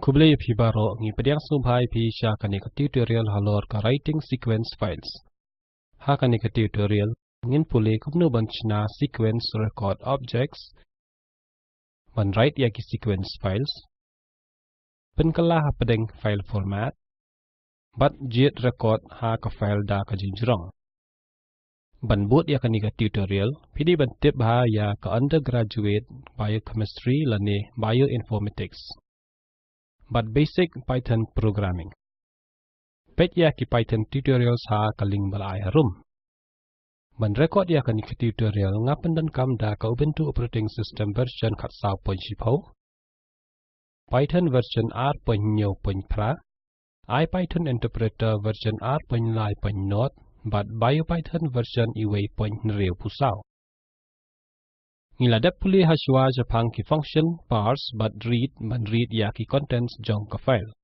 Kublai pi baro ngi pediang sumbai pi sha kani ka tutorial halor ka writing sequence files. Ha kani ka tutorial ngin puli kubnu banchna sequence record objects ban write ya ki sequence files. Penkala ha pedeng file format. Bat jet record ha ka file da ka jinjrong. Ban buat ya kani ka tutorial pidi ban tip ha ya ka undergraduate biochemistry lane bioinformatics. But basic Python programming. Pet ya ki Python tutorials ha kaling balai harum. Ban record ya kan ki tutorial ngapen dan kam da ka Ubuntu operating system version Khasi. Python version R.0.pra. IPython interpreter version R.9.not. But BioPython version iwe.0 Ngiladap puli haswa japang ki function parse but read ban read ya ki contents jong ka file.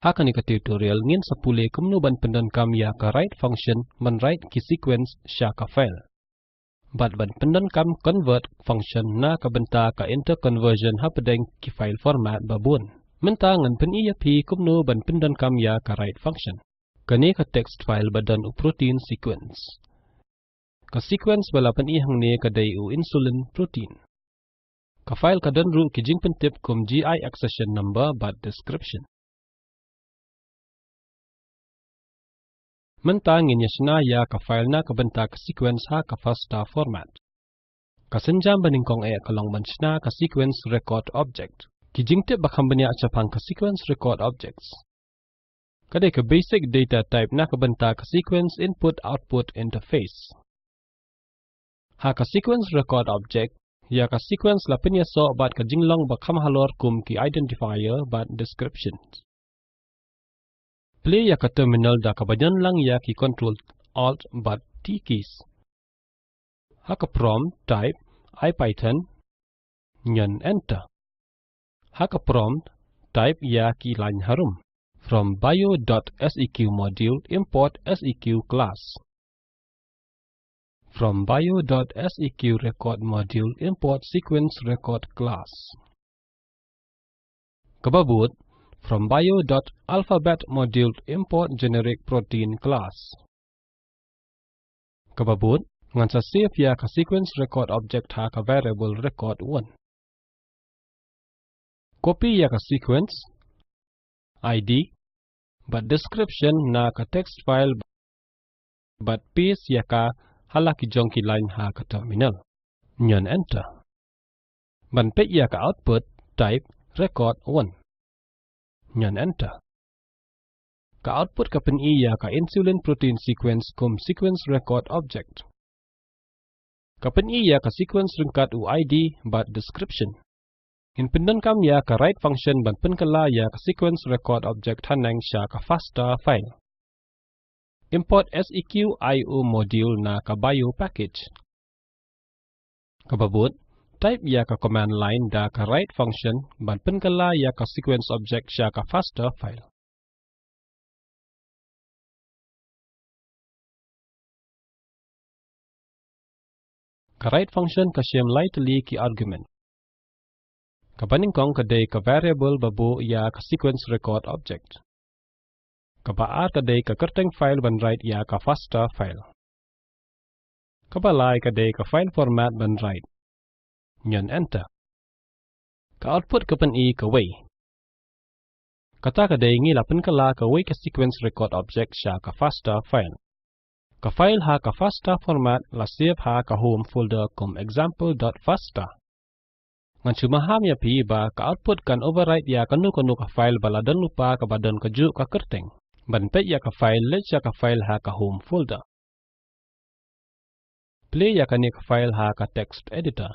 Hakani ka tutorial ngin sa puli kumnu ban pendan kam ya ka write function ban write ki sequence sha ka file. But ban pendan kam convert function na ka benta ka interconversion ha pedeng ki file format babun. Menta ngan pen iya pi kumnu ban pendan kam ya ka write function. Kani ka text file badan u protein sequence. Ka sequence balapan ihang ne kadai u insulin protein. Ka file kadan ru ki jing pentip kum GI accession number but description. Mentangin yasna ya ka file na ka benta ka sequence ha ka FASTA format. Ka senjam baningkong e kalong bansna ka sequence record object. Ki jing tip bakam banya achapang ka sequence record objects. Kadai ka basic data type na ka benta ka sequence input output interface. Ha ka sequence record object ya ka sequence la penya so bat ka jinglong bakam halor kum ki identifier but descriptions. Play ya ka terminal da ka bajan lang ya ki control alt but T keys. Ha ka prompt type IPython nyan enter. Ha ka prompt type ya ki line harum from bio.seq module import seq class. From bio.seq record module import sequence record class. Kababut from bio.alphabet module import generic protein class. Kababut ngan sa save ya ka sequence record object ha ka variable record 1. Copy ya ka sequence ID but description na ka text file but paste ya ka halaki jongki line ha ka terminal. Nyan enter. Ban pet ya ka output type record 1. Nyan enter. Ka output ka pen iya ka insulin protein sequence kum sequence record object. Ka pen iya ka sequence ringkat u ID but description. In pendan kam ya ka write function ban penkala ya ka sequence record object hanang sha ka FASTA file. Import seq.io module na ka bio package. Kababut type ya ka command line da ka write function ban penkala ya ka sequence object sha ka FASTA file. Ka write function ka siem lightly ki argument. Kapaningkong kadai ka variable babu ya ka sequence record object. Kapaar kadai ka kerteng file ban write ya ka FASTA file. Kapalai kadai ka file format ban write. Nyan enter. Ka output ka pen i ka way. Kata kadai ngila penkala ka way ka sequence record object sha ka FASTA file. Ka file ha ka FASTA format la save ha ka home folder kum example.fasta. Ngan cuma ham ya pi ba ka output kan override ya kanu ka file baladan lupa ka badan ka juk ka kerteng. Ban pet ya ka file let ya ka file ha ka home folder. Play ya ka ni ka file ha ka text editor.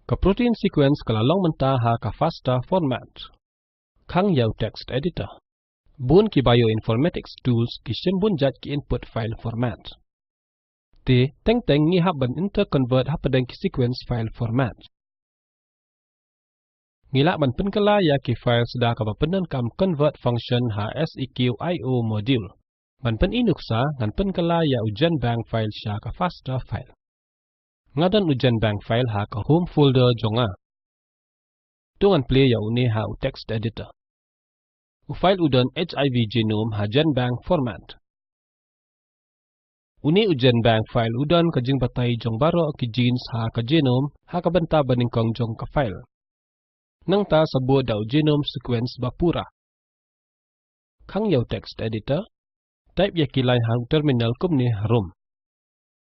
Ka protein sequence kalalong menta ha ka FASTA format. Kang yaw text editor. Bun ki bioinformatics tools ki simbun jat ki input file format. Te teng ngi hab ban interconvert ha pedeng ki sequence file format. Ngila ban penkala ya ki file sudah ka pendan kam convert function ha seq.io module. Ban pen inuksa ngan penkala ya ujan bank file sha ka FASTA file. Ngadan ujan bank file ha ka home folder jonga. Tungan play ya une ha u text editor. U file udon HIV genome ha genbank format. Uni u genbank file udon ka jing batai jong baro ki genes ha ka genome ha ka banta baning kong jong ka file. Nang ta sabo daw genome sequence bapura. Khang yaw text editor, type ya kilay hang terminal kumni harum.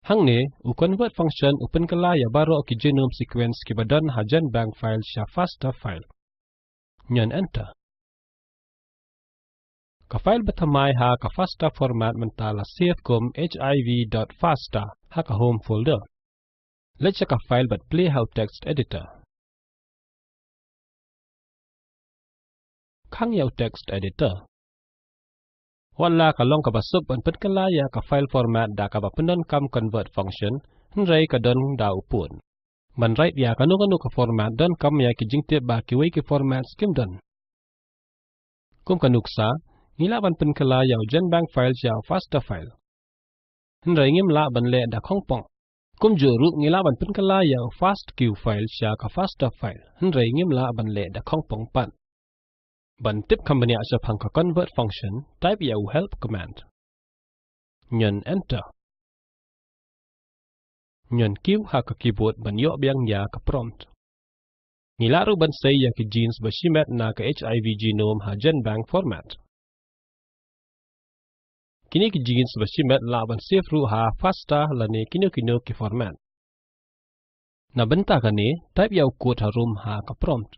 Hang ne, u convert function open kala ya baro ki genome sequence ki badan ha genbank file sya faster file. Nyan enter. Ka file batamay ha ka faster format mentala save kum hiv.fasta ha ka home folder. Let's check a file but play how text editor. Khang yaw text editor. Wala ka long ka basuk ban pet kalaya ka file format da ka bapendan kam convert function nrai ka don da upun. Man right ya kanu ka format don kam ya ki jingte ba ki wei ki format skim don. Kum kanuksa ngila ban pen kalaya genbank file ya faster file. Nrai ngim la ban le da khongpong. Kum juru ngila ban pen kalaya fast queue file ya ka faster file. Nrai ngim la ban le da khongpong pan. Ban tip company asya phang ka convert function type ya help command. Nyan enter. Nyan q ha ka keyboard ban yo biang ya ka prompt. Ngilaru ban say ya ki genes ba shimet na ka HIV genome ha genbank format. Kini ki genes ba shimet la ban save ru ha fasta la ne kino ki format. Na benta ka ne type ya code harum ha ka prompt.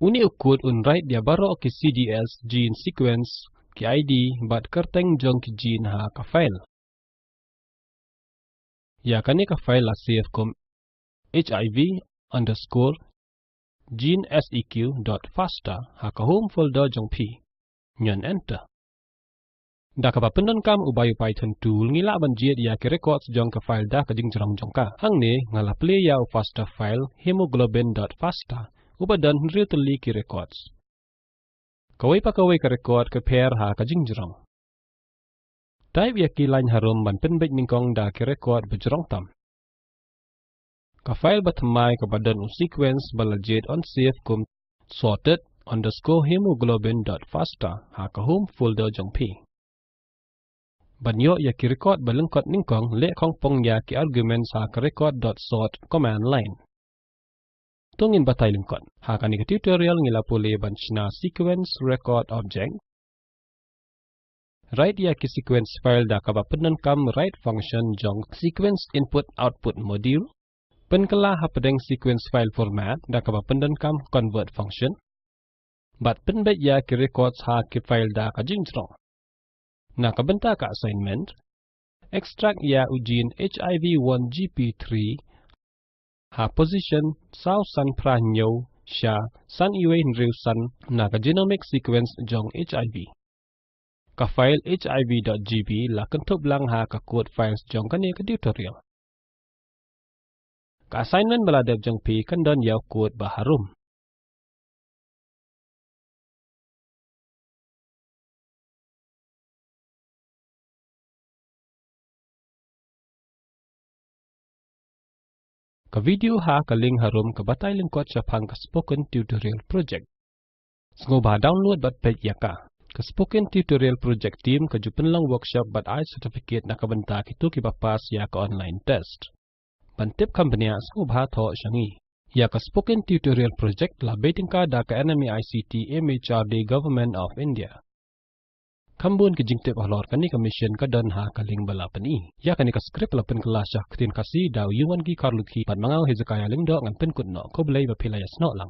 Uni ukut unrait dia baro ki CDS gene sequence ki ID bat kerteng jong ki gene ha ka file. Ya kani ka file la save kum hiv_gene_seq.fasta ha ka home folder jong p. Nyan enter. Da ka bapendan kam ubayu Python tool ngila ban jiet ya ki records jong ka file da ka jing jrong jong ka. Hang ne ngala play ya faster file hemoglobin.fasta. Ubadan retuli ki records. Kawai pa kawai ka record ka pair ha ka jingjrong. Type ya ki line harum ban penbek ningkong da ki record bejrong tam. Ka file batmai ka badan u sequence balajit on save kum sorted_hemoglobin.fasta ha ka home folder jong p. Banyo ya ki record balengkot ningkong le kong pong ya ki arguments ha ka record.sort command line. Tungin batay lingkod. Hakani ka tutorial ngila puli banchna sequence record object. Write ya ki sequence file da ka bapenan kam write function jong sequence input output module. Penkala hapadeng sequence file format da ka bapenan kam convert function. Bat penbet ya ki records ha ki file da ka jinjrong. Na ka benta ka assignment. Extract ya ujin HIV1GP3 ha position sao san pranyo sha san iwe nriu san na ka genomic sequence jong HIV. Ka file hiv.gb la kentup lang ha ka code files jong kani ka tutorial. Ka assignment baladep jong p kandon yaw code baharum. Ka video ha ka link harum ka batay lingkot sa phang ka spoken tutorial project. Sengoba download bat page ya ka. Ka spoken tutorial project team ka jupen lang workshop bat ay certificate na kabanta kitu ki papas ya ka online test. Bantip company sengoba tho syangi. Ya ka spoken tutorial project la beting ka da ka NME ICT MHRD Government of India. Kambun ki jingtip ahlor kani ka mission ka dan ha ka ling balapan i. Ya kani ka script la pen kelas ya ketin kasi daw yuan ki karluki pat mangaw hezakaya ling do ngan pen kut no ko belai ba pilayas no lang.